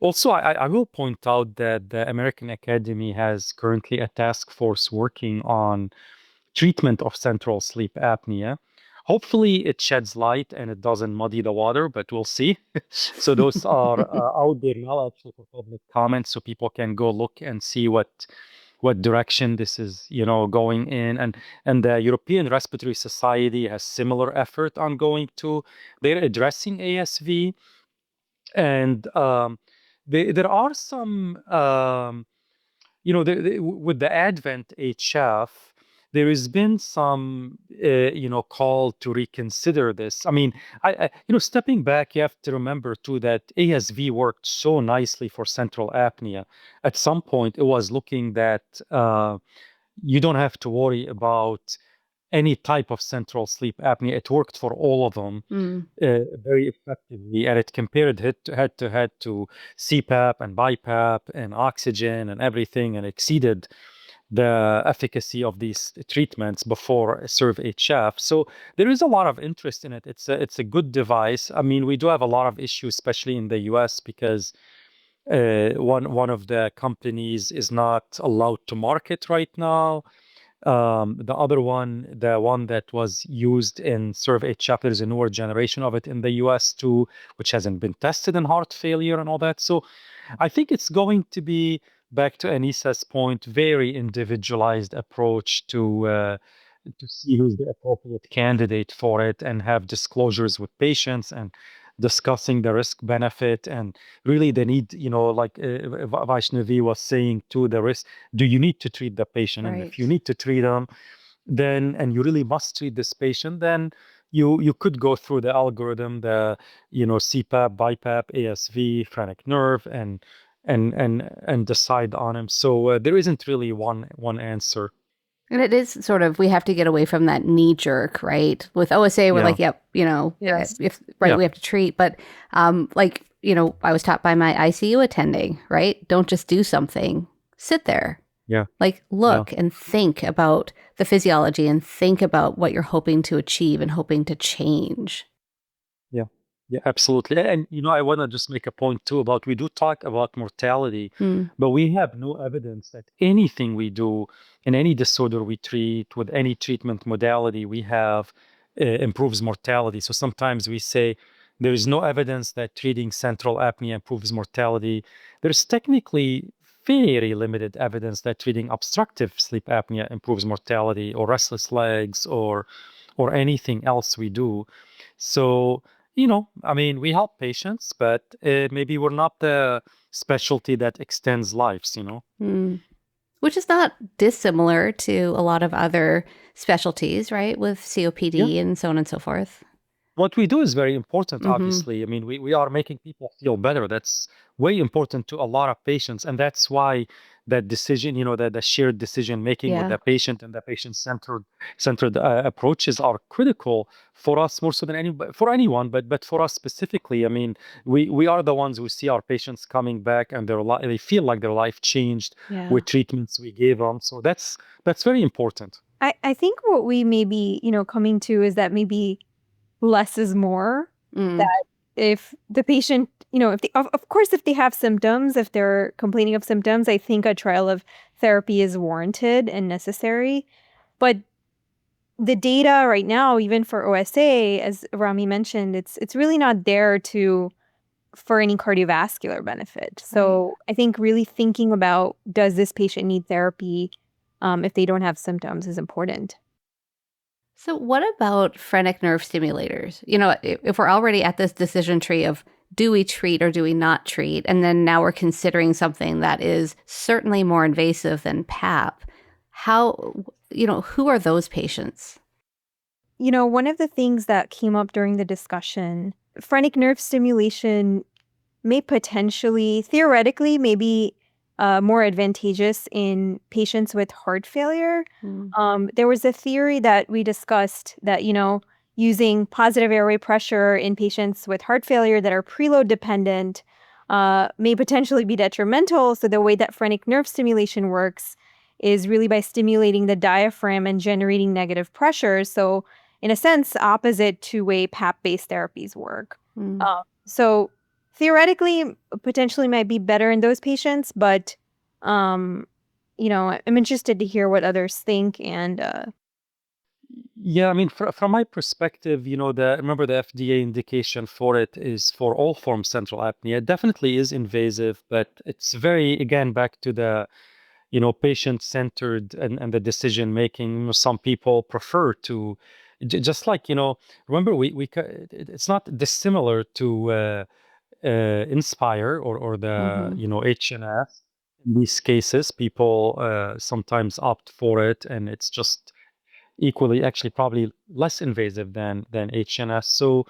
Also, I will point out that the American Academy has currently a task force working on treatment of central sleep apnea. Hopefully it sheds light and it doesn't muddy the water, but we'll see. So those are out there now actually for public comment, so people can go look and see what direction this is, going in. And the European Respiratory Society has similar effort ongoing too. They're addressing ASV, and there are some, with the Advent HF, there has been some, call to reconsider this. I mean, stepping back, you have to remember too that ASV worked so nicely for central apnea. At some point, it was looking that you don't have to worry about any type of central sleep apnea. It worked for all of them very effectively, and it compared head to head to CPAP and BiPAP and oxygen and everything, and exceeded the efficacy of these treatments before SERVE-HF. So there is a lot of interest in it. It's a good device. I mean, we do have a lot of issues, especially in the US, because one of the companies is not allowed to market right now. The other one, the one that was used in SERVE-HF, there's a newer generation of it in the US too, which hasn't been tested in heart failure and all that. So I think it's going to be, back to Aneesa's point, very individualized approach to see who's the appropriate candidate for it, and have disclosures with patients and discussing the risk benefit and really the need, like Vaishnavi was saying too, the risk. Do you need to treat the patient? And if you need to treat them, then, and you really must treat this patient, then you could go through the algorithm, the CPAP, BiPAP, ASV, phrenic nerve, and decide on them. So there isn't really one answer. And it is sort of, we have to get away from that knee jerk, right? With OSA, we're Yeah. like, yep, Yes. we have to treat. But I was taught by my ICU attending, right? Don't just do something, sit there. Yeah. Look and think about the physiology and think about what you're hoping to achieve and hoping to change. Yeah, absolutely. And I want to just make a point too about we do talk about mortality, but we have no evidence that anything we do in any disorder we treat with any treatment modality we have improves mortality. So sometimes we say there is no evidence that treating central apnea improves mortality. There's technically very limited evidence that treating obstructive sleep apnea improves mortality or restless legs or anything else we do. So we help patients, but maybe we're not the specialty that extends lives, Which is not dissimilar to a lot of other specialties, right? With COPD and so on and so forth. What we do is very important, obviously. I mean, we are making people feel better. That's way important to a lot of patients. And that's why that decision, the shared decision making with the patient and the patient-centered approaches are critical for us more so than for anyone, but for us specifically. I mean, we are the ones who see our patients coming back and they feel like their life changed with treatments we gave them. So that's very important. I think what we may be, coming to is that maybe less is more. That if the patient, if they, of course, if they have symptoms, if they're complaining of symptoms, I think a trial of therapy is warranted and necessary. But the data right now, even for OSA, as Rami mentioned, it's really not there for any cardiovascular benefit. So I think really thinking about, does this patient need therapy if they don't have symptoms, is important. So what about phrenic nerve stimulators? If we're already at this decision tree of do we treat or do we not treat, and then now we're considering something that is certainly more invasive than PAP, who are those patients? One of the things that came up during the discussion, phrenic nerve stimulation may potentially, theoretically, maybe more advantageous in patients with heart failure. There was a theory that we discussed that, using positive airway pressure in patients with heart failure that are preload dependent may potentially be detrimental. So the way that phrenic nerve stimulation works is really by stimulating the diaphragm and generating negative pressure. So in a sense, opposite to way PAP-based therapies work. So theoretically, potentially might be better in those patients, but, I'm interested to hear what others think. And Yeah, I mean, from my perspective, remember the FDA indication for it is for all forms central apnea. It definitely is invasive, but it's very, again, back to the, patient-centered and the decision making. Some people prefer to, just like, remember it's not dissimilar to Inspire or the, HNS. In these cases, people sometimes opt for it, and it's just equally, actually, probably less invasive than HNS. So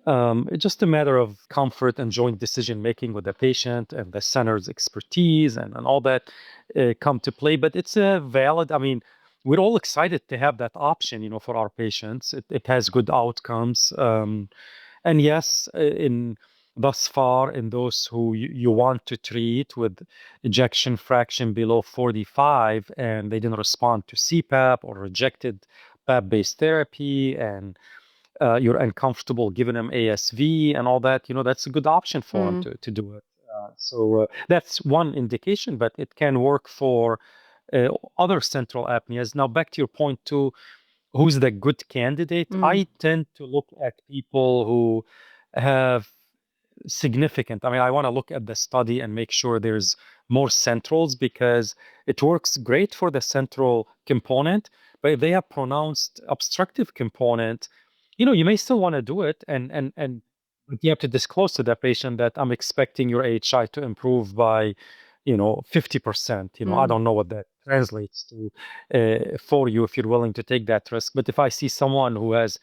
it's just a matter of comfort and joint decision making with the patient and the center's expertise and all that come to play. But it's a valid. I mean, we're all excited to have that option, for our patients. It has good outcomes. And yes, in thus far, in those who you want to treat with ejection fraction below 45 and they didn't respond to CPAP or rejected PAP-based therapy, and you're uncomfortable giving them ASV and all that, that's a good option for them to do it. So that's one indication, but it can work for other central apneas. Now, back to your point too, who's the good candidate? I tend to look at people who have significant. I mean, I want to look at the study and make sure there's more centrals, because it works great for the central component, but if they have pronounced obstructive component, you may still want to do it, and but you have to disclose to the patient that I'm expecting your AHI to improve by 50%. I don't know what that translates to for you if you're willing to take that risk. But if I see someone who has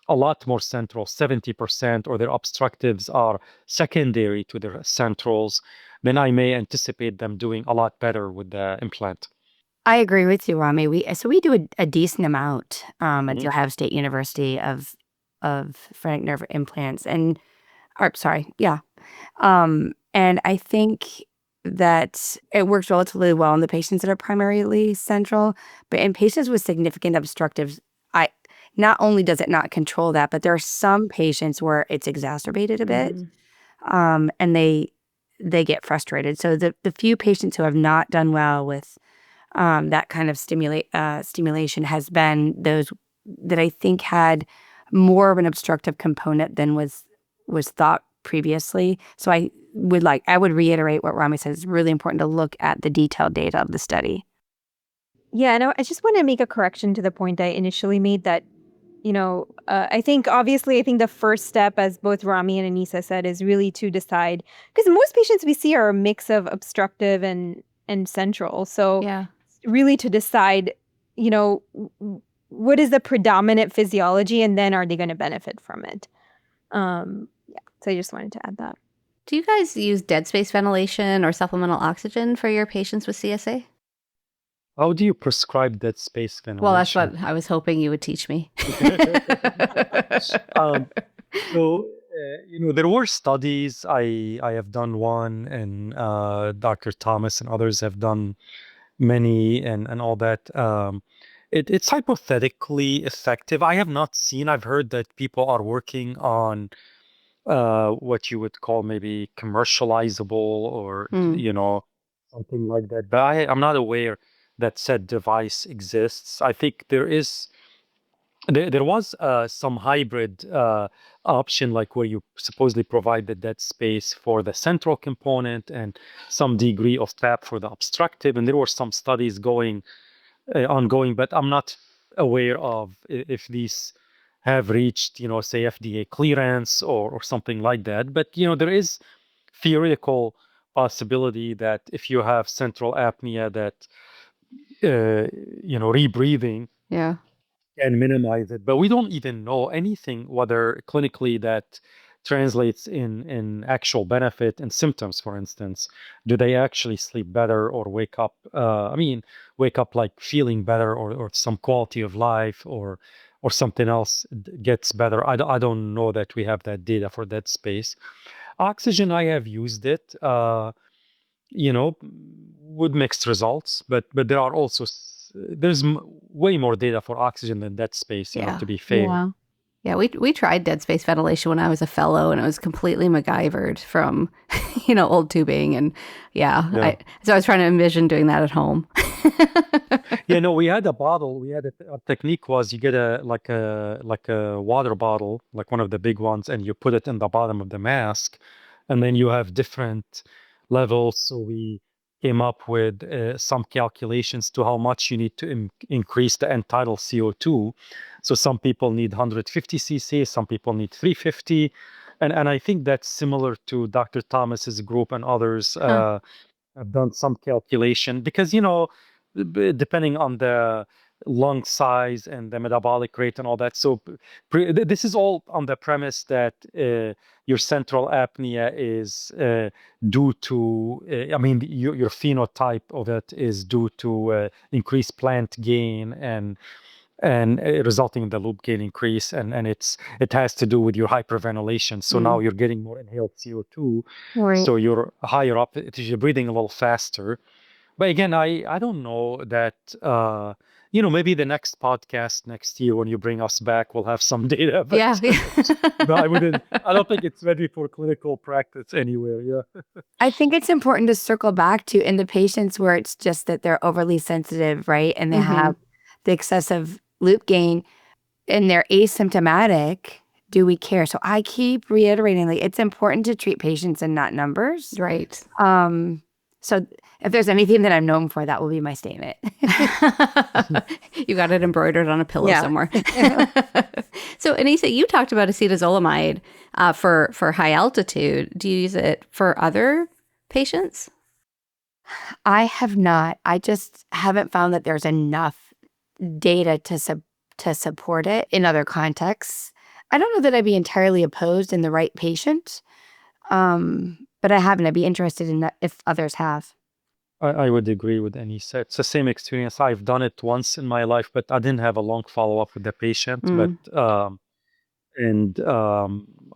a lot more central, 70%, or their obstructives are secondary to their centrals, then I may anticipate them doing a lot better with the implant. I agree with you, Rami. We do a decent amount at the Mhm. Ohio State University of phrenic nerve implants and I think that it works relatively well in the patients that are primarily central, but in patients with significant obstructives, I not only does it not control that, but there are some patients where it's exacerbated a bit, and they get frustrated. So the few patients who have not done well with that kind of stimulation has been those that I think had more of an obstructive component than was thought previously. So I would reiterate what Rami says. It's really important to look at the detailed data of the study. Yeah, and I just want to make a correction to the point I initially made that, I think the first step, as both Rami and Aneesa said, is really to decide, because most patients we see are a mix of obstructive and central. So Yeah. really to decide, what is the predominant physiology, and then are they going to benefit from it? Yeah. So I just wanted to add that. Do you guys use dead space ventilation or supplemental oxygen for your patients with CSA? How do you prescribe dead space ventilation? Well, that's what I was hoping you would teach me. There were studies. I have done one, and Dr. Thomas and others have done many, and all that. It's hypothetically effective. I have not seen. I've heard that people are working on what you would call maybe commercializable or something like that. But I'm not aware that said device exists. I think there was some hybrid option, like where you supposedly provide the dead space for the central component and some degree of tap for the obstructive. And there were some studies ongoing, but I'm not aware of if these have reached, say FDA clearance or something like that. But there is theoretical possibility that if you have central apnea, that rebreathing Yeah. and minimize it. But we don't even know anything whether clinically that translates in actual benefit and symptoms. For instance, do they actually sleep better or wake up? Wake up like feeling better, or some quality of life, or something else gets better. I don't know that we have that data for that space. Oxygen, I have used it. With mixed results, but there are also there's way more data for oxygen than dead space, Yeah. to be fair. Wow. Yeah, we tried dead space ventilation when I was a fellow, and it was completely MacGyvered from, old tubing, and Yeah. so I was trying to envision doing that at home. We had a bottle. We had a technique was you get a water bottle, like one of the big ones, and you put it in the bottom of the mask, and then you have different levels. So we came up with some calculations to how much you need to increase the end tidal CO2. So some people need 150 cc, some people need 350, and I think that's similar to Dr. Thomas's group and others. I've done some calculation because, depending on the lung size and the metabolic rate and all that. So this is all on the premise that your central apnea is due to, your phenotype of it is due to increased plant gain and resulting in the loop gain increase, and it has to do with your hyperventilation. So now you're getting more inhaled CO2, Right. so you're higher up, you're breathing a little faster. But again, I don't know that maybe the next podcast next year when you bring us back, we'll have some data. But, Yeah. but I don't think it's ready for clinical practice anywhere. Yeah. I think it's important to circle back to in the patients where it's just that they're overly sensitive, right? And they have the excessive loop gain and they're asymptomatic. Do we care? So I keep reiterating, it's important to treat patients and not numbers. Right. So if there's anything that I'm known for, that will be my statement. You got it embroidered on a pillow somewhere. So, Aneesa, you talked about acetazolamide for high altitude. Do you use it for other patients? I have not. I just haven't found that there's enough data to support it in other contexts. I don't know that I'd be entirely opposed in the right patient, but I haven't. I'd be interested in that if others have. I would agree with Aneesa. It's the same experience. I've done it once in my life, but I didn't have a long follow-up with the patient. Mm. And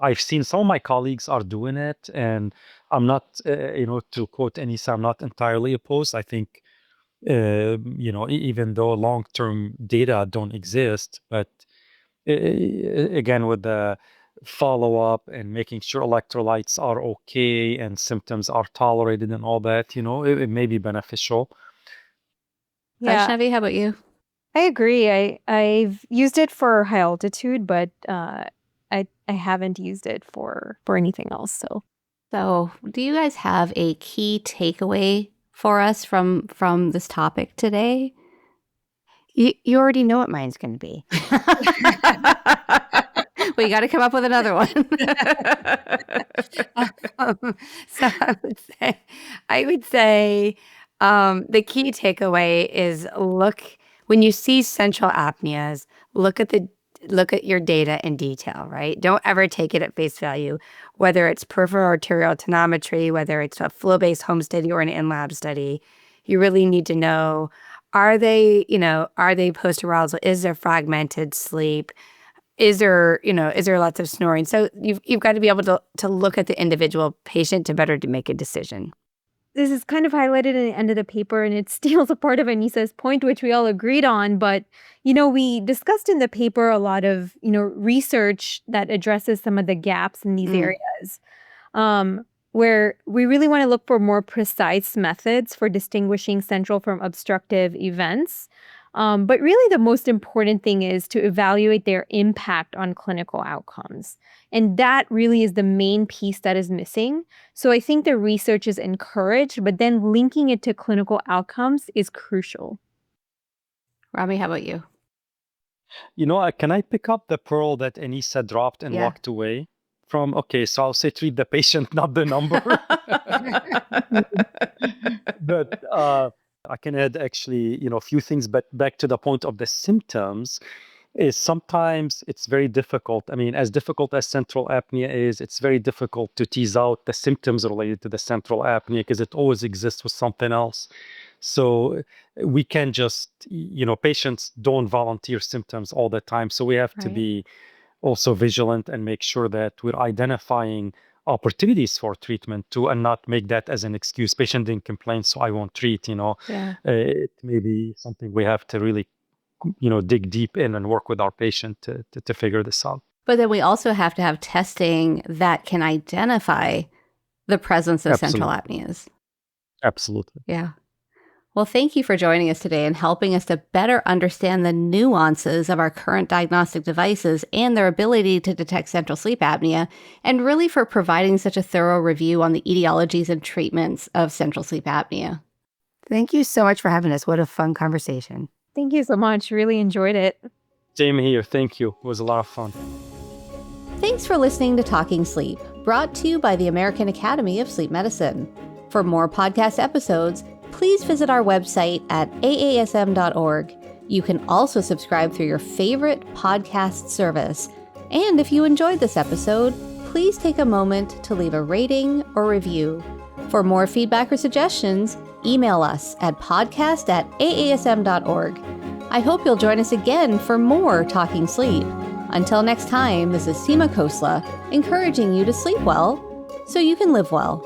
I've seen some of my colleagues are doing it, and I'm not, to quote Aneesa, I'm not entirely opposed. I think, even though long-term data don't exist, but again, with the follow-up and making sure electrolytes are okay and symptoms are tolerated and all that, it may be beneficial. Yeah, Vaishnavi, how about you? I agree. I've used it for high altitude, but I haven't used it for anything else. So, do you guys have a key takeaway for us from this topic today? You already know what mine's going to be. We got to come up with another one. So I would say the key takeaway is when you see central apneas, look at your data in detail, right? Don't ever take it at face value, whether it's peripheral arterial tonometry, whether it's a flow-based home study or an in-lab study. You really need to know, are they post-arousal? Is there fragmented sleep? Is there lots of snoring? So you've got to be able to look at the individual patient to make a decision. This is kind of highlighted in the end of the paper, and it steals a part of Aneesa's point, which we all agreed on. But, we discussed in the paper a lot of, research that addresses some of the gaps in these areas, where we really want to look for more precise methods for distinguishing central from obstructive events. But really, the most important thing is to evaluate their impact on clinical outcomes. And that really is the main piece that is missing. So I think the research is encouraged, but then linking it to clinical outcomes is crucial. Rami, how about you? Can I pick up the pearl that Aneesa dropped and walked away from? Okay, so I'll say treat the patient, not the number. But I can add actually, a few things, but back to the point of the symptoms is sometimes it's very difficult. I mean, as difficult as central apnea is, it's very difficult to tease out the symptoms related to the central apnea because it always exists with something else. So we can just, patients don't volunteer symptoms all the time. So we have to be also vigilant and make sure that we're identifying opportunities for treatment too, and not make that as an excuse. Patient didn't complain, so I won't treat. It may be something we have to really, dig deep in and work with our patient to figure this out. But then we also have to have testing that can identify the presence of central apneas. Absolutely. Yeah. Well, thank you for joining us today and helping us to better understand the nuances of our current diagnostic devices and their ability to detect central sleep apnea, and really for providing such a thorough review on the etiologies and treatments of central sleep apnea. Thank you so much for having us. What a fun conversation. Thank you so much. Really enjoyed it. Same here. Thank you. It was a lot of fun. Thanks for listening to Talking Sleep, brought to you by the American Academy of Sleep Medicine. For more podcast episodes, please visit our website at aasm.org. You can also subscribe through your favorite podcast service. And if you enjoyed this episode, please take a moment to leave a rating or review. For more feedback or suggestions, email us at podcast@aasm.org. I hope you'll join us again for more Talking Sleep. Until next time, this is Seema Khosla, encouraging you to sleep well so you can live well.